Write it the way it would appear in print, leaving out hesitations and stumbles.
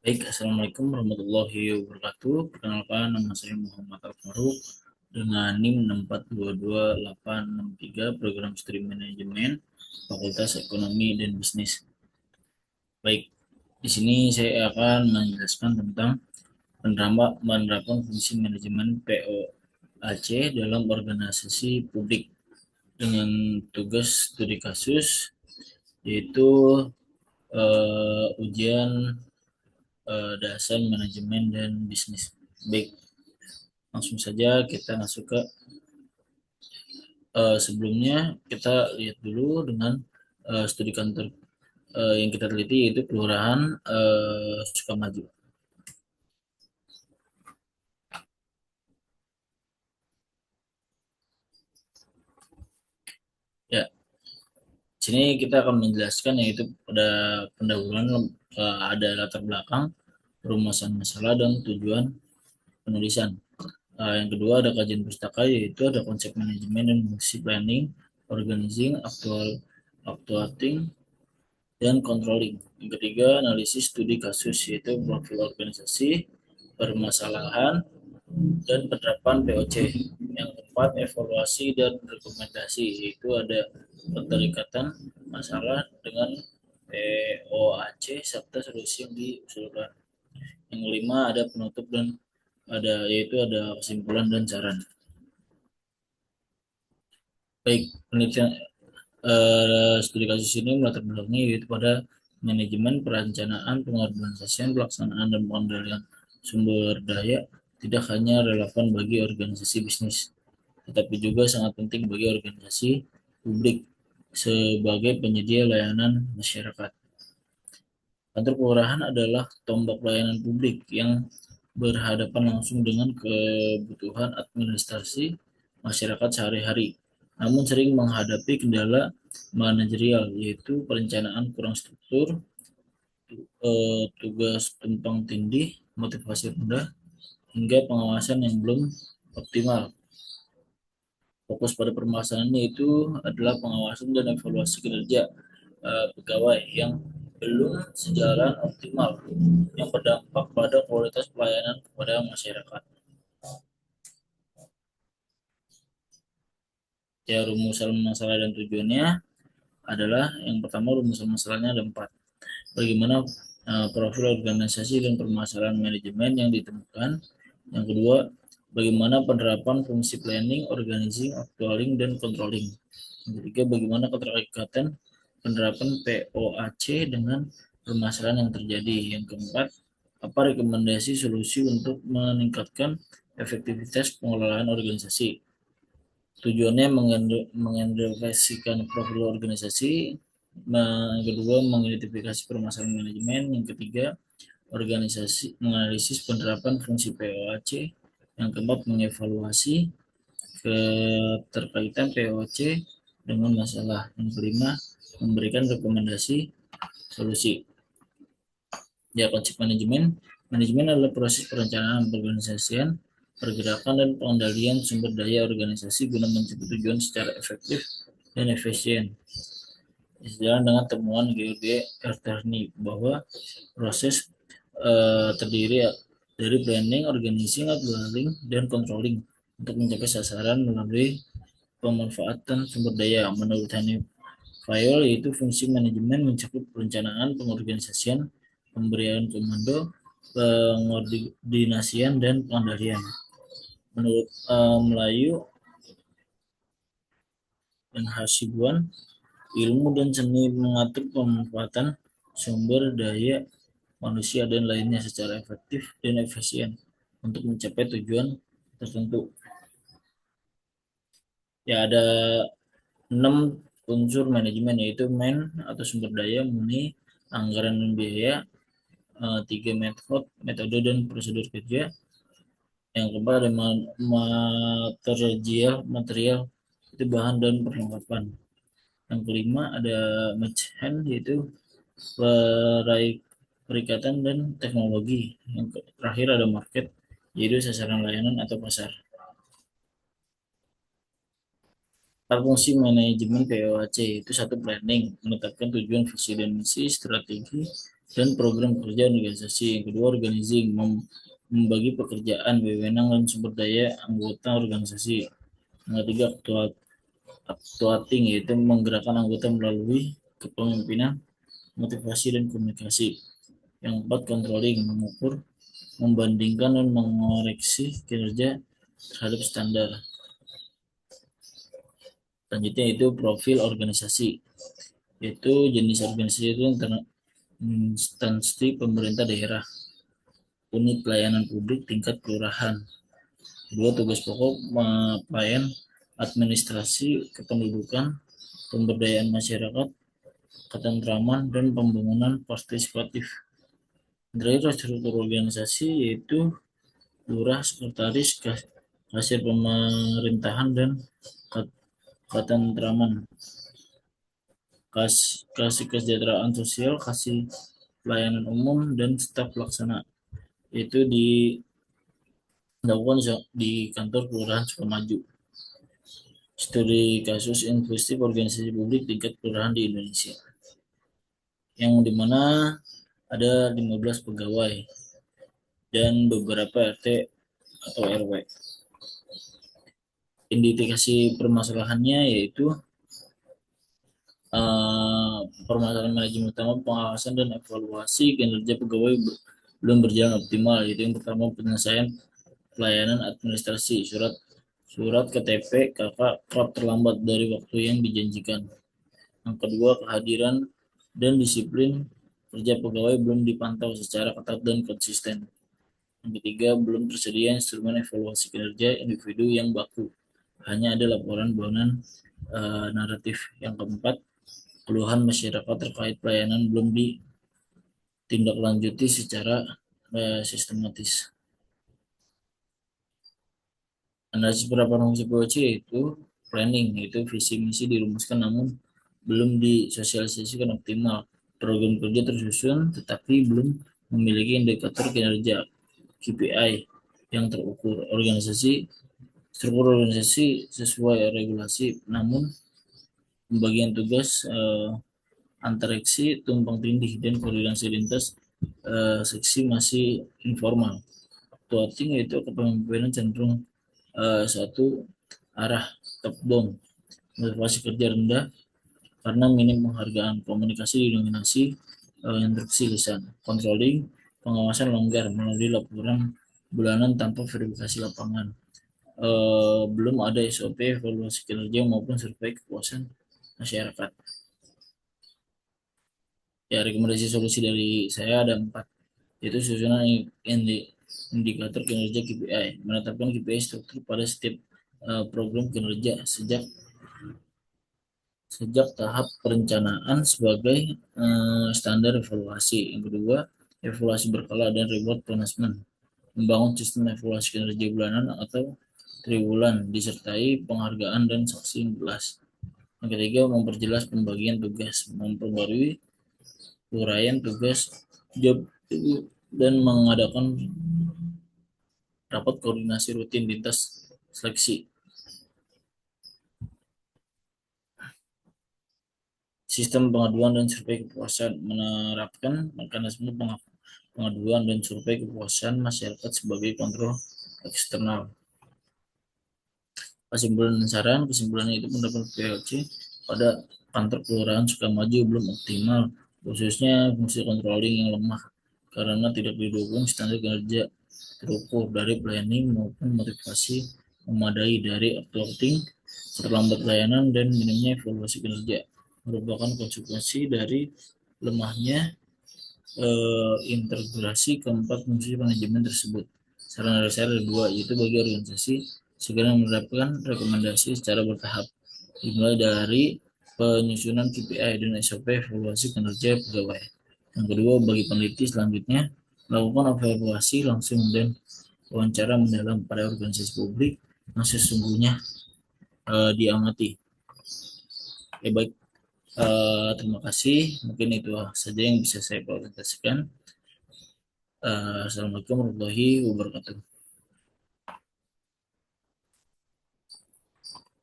Baik, Assalamualaikum warahmatullahi wabarakatuh. Perkenalkan, nama saya Muhammad Al-Faruq dengan NIM 6422863 Program Studi Manajemen Fakultas Ekonomi dan Bisnis. Baik, di sini saya akan menjelaskan tentang penerapan fungsi manajemen POAC dalam organisasi publik dengan tugas studi kasus yaitu ujian dasar manajemen dan bisnis. Baik, langsung saja kita masuk ke sebelumnya kita lihat dulu dengan studi kantor yang kita teliti yaitu Kelurahan Sukamaju. Ya, sini kita akan menjelaskan yaitu pada pendahuluan ada latar belakang, perumusan masalah dan tujuan penulisan. Yang kedua ada kajian pustaka yaitu ada konsep manajemen dan fungsi planning, organizing, actuating, dan controlling. Yang ketiga, analisis studi kasus yaitu profil organisasi, permasalahan, dan penerapan POC. Yang keempat, evaluasi dan rekomendasi yaitu ada keterikatan masalah dengan POAC serta solusi yang diusulkan. Yang kelima, ada penutup dan ada kesimpulan dan saran. Baik, penelitian studi kasus ini melatar belakangi yaitu pada manajemen, perencanaan, pengorganisasian, pelaksanaan, dan pengendalian sumber daya tidak hanya relevan bagi organisasi bisnis, tetapi juga sangat penting bagi organisasi publik sebagai penyedia layanan masyarakat. Kantor kelurahan adalah tombak pelayanan publik yang berhadapan langsung dengan kebutuhan administrasi masyarakat sehari-hari, namun sering menghadapi kendala manajerial yaitu perencanaan kurang struktur, tugas tumpang tindih, motivasi rendah, hingga pengawasan yang belum optimal. Fokus pada permasalahannya itu adalah pengawasan dan evaluasi kinerja pegawai yang belum sejalan optimal yang berdampak pada kualitas pelayanan kepada masyarakat. Ya, rumusan masalah dan tujuannya adalah yang pertama rumusan masalahnya ada empat. Bagaimana profil organisasi dan permasalahan manajemen yang ditemukan. Yang kedua, bagaimana penerapan fungsi planning, organizing, actualing, dan controlling. Yang ketiga, bagaimana keterikatan penerapan POAC dengan permasalahan yang terjadi. Yang keempat, apa rekomendasi solusi untuk meningkatkan efektivitas pengelolaan organisasi. Tujuannya mengidentifikasikan profil organisasi, yang kedua mengidentifikasi permasalahan manajemen, yang ketiga organisasi menganalisis penerapan fungsi POAC, yang keempat mengevaluasi keterkaitan POC dengan masalah. Yang kelima, memberikan rekomendasi solusi. Ya, konsep manajemen. Manajemen adalah proses perencanaan organisasian, pergerakan, dan pengendalian sumber daya organisasi guna mencapai tujuan secara efektif dan efisien. Sejalan dengan temuan GeoG Erterni bahwa proses terdiri dari planning, organizing, planning, dan controlling untuk mencapai sasaran melalui pemanfaatan sumber daya. Menurut Hanif Fayol, yaitu fungsi manajemen mencakup perencanaan, pengorganisasian, pemberian komando, pengordinasian, dan pengendalian. Menurut Melayu dan Hasibuan, ilmu dan seni mengatur pemanfaatan sumber daya manusia dan lainnya secara efektif dan efisien untuk mencapai tujuan tertentu. Ya, ada 6 unsur manajemen yaitu man atau sumber daya, money, anggaran dan biaya, 3 metode dan prosedur kerja, yang keempat ada material itu bahan dan perlengkapan, yang kelima ada match hand yaitu perikatan dan teknologi, yang terakhir ada market yaitu sasaran layanan atau pasar. Fungsi manajemen POAC itu satu planning, menetapkan tujuan visi dan misi, strategi, dan program kerja organisasi. Yang kedua, organizing, membagi pekerjaan, wewenang, dan sumber daya anggota organisasi. Yang ketiga, actuating, yaitu menggerakkan anggota melalui kepemimpinan, motivasi, dan komunikasi. Yang keempat, controlling, mengukur, membandingkan, dan mengoreksi kinerja terhadap standar. Selanjutnya itu profil organisasi, yaitu jenis organisasi itu instansi pemerintah daerah, unit pelayanan publik tingkat kelurahan. Kedua, tugas pokok pelayan administrasi kependudukan, pemberdayaan masyarakat, ketentraman, dan pembangunan partisipatif. Terakhir, struktur organisasi yaitu lurah, sekretaris, kasir pemerintahan, dan ketentraman, kasih kesejahteraan sosial, kasih pelayanan umum, dan staf pelaksana. Itu dilakukan di kantor kelurahan Sukamaju. Studi kasus inklusif organisasi publik tingkat kelurahan di Indonesia, yang dimana ada 15 pegawai dan beberapa RT atau RW. Indikasi permasalahannya yaitu permasalahan manajemen utama, pengawasan dan evaluasi kinerja pegawai belum berjalan optimal. Yaitu yang pertama, penyelesaian pelayanan administrasi, surat KTP kakak kerap terlambat dari waktu yang dijanjikan. Yang kedua, kehadiran dan disiplin kerja pegawai belum dipantau secara ketat dan konsisten. Yang ketiga, belum tersedia instrumen evaluasi kinerja individu yang baku. Hanya ada laporan bulanan naratif. Yang keempat, keluhan masyarakat terkait pelayanan belum ditindaklanjuti secara sistematis. Analisis penerapan fungsi POC itu planning, yaitu visi misi dirumuskan namun belum disosialisasikan optimal. Program kerja tersusun tetapi belum memiliki indikator kinerja KPI yang terukur. Struktur organisasi sesuai regulasi, namun pembagian tugas antaraksi tumpang tindih dan koordinasi lintas seksi masih informal. Tuating yaitu kepemimpinan cenderung satu arah, top down, motivasi kerja rendah karena minim penghargaan, komunikasi didominasi instruksi lisan, controlling, pengawasan longgar melalui laporan bulanan tanpa verifikasi lapangan. Belum ada SOP evaluasi kinerja maupun survei kepuasan masyarakat. Ya, rekomendasi solusi dari saya ada 4, yaitu susunan indikator kinerja KPI, menetapkan KPI struktur pada setiap program kinerja sejak tahap perencanaan sebagai standar evaluasi. Yang kedua, evaluasi berkala dan reward punishment, membangun sistem evaluasi kinerja bulanan atau triwulan disertai penghargaan dan sanksi yang jelas. Yang ketiga, memperjelas pembagian tugas, memperbarui uraian tugas, job, dan mengadakan rapat koordinasi rutin lintas seleksi. Sistem pengaduan dan survei kepuasan, menerapkan mekanisme pengaduan dan survei kepuasan masyarakat sebagai kontrol eksternal. Kesimpulan dan saran, kesimpulannya itu pendapat PLC pada kantor kelurahan Sukamaju belum optimal, khususnya fungsi controlling yang lemah karena tidak didukung standar kinerja terukur dari planning maupun motivasi memadai dari accounting, terlambat pelayanan, dan minimnya evaluasi kinerja merupakan konsekuensi dari lemahnya integrasi keempat fungsi manajemen tersebut. Saran dari saya ada 2, yaitu bagi organisasi segera menerapkan rekomendasi secara bertahap, dimulai dari penyusunan KPI dan SOP evaluasi kinerja pegawai. Yang kedua, bagi peneliti selanjutnya melakukan evaluasi langsung dan wawancara mendalam pada organisasi publik yang sesungguhnya diamati. Baik, terima kasih. Mungkin itu saja yang bisa saya presentasikan. Assalamualaikum warahmatullahi wabarakatuh.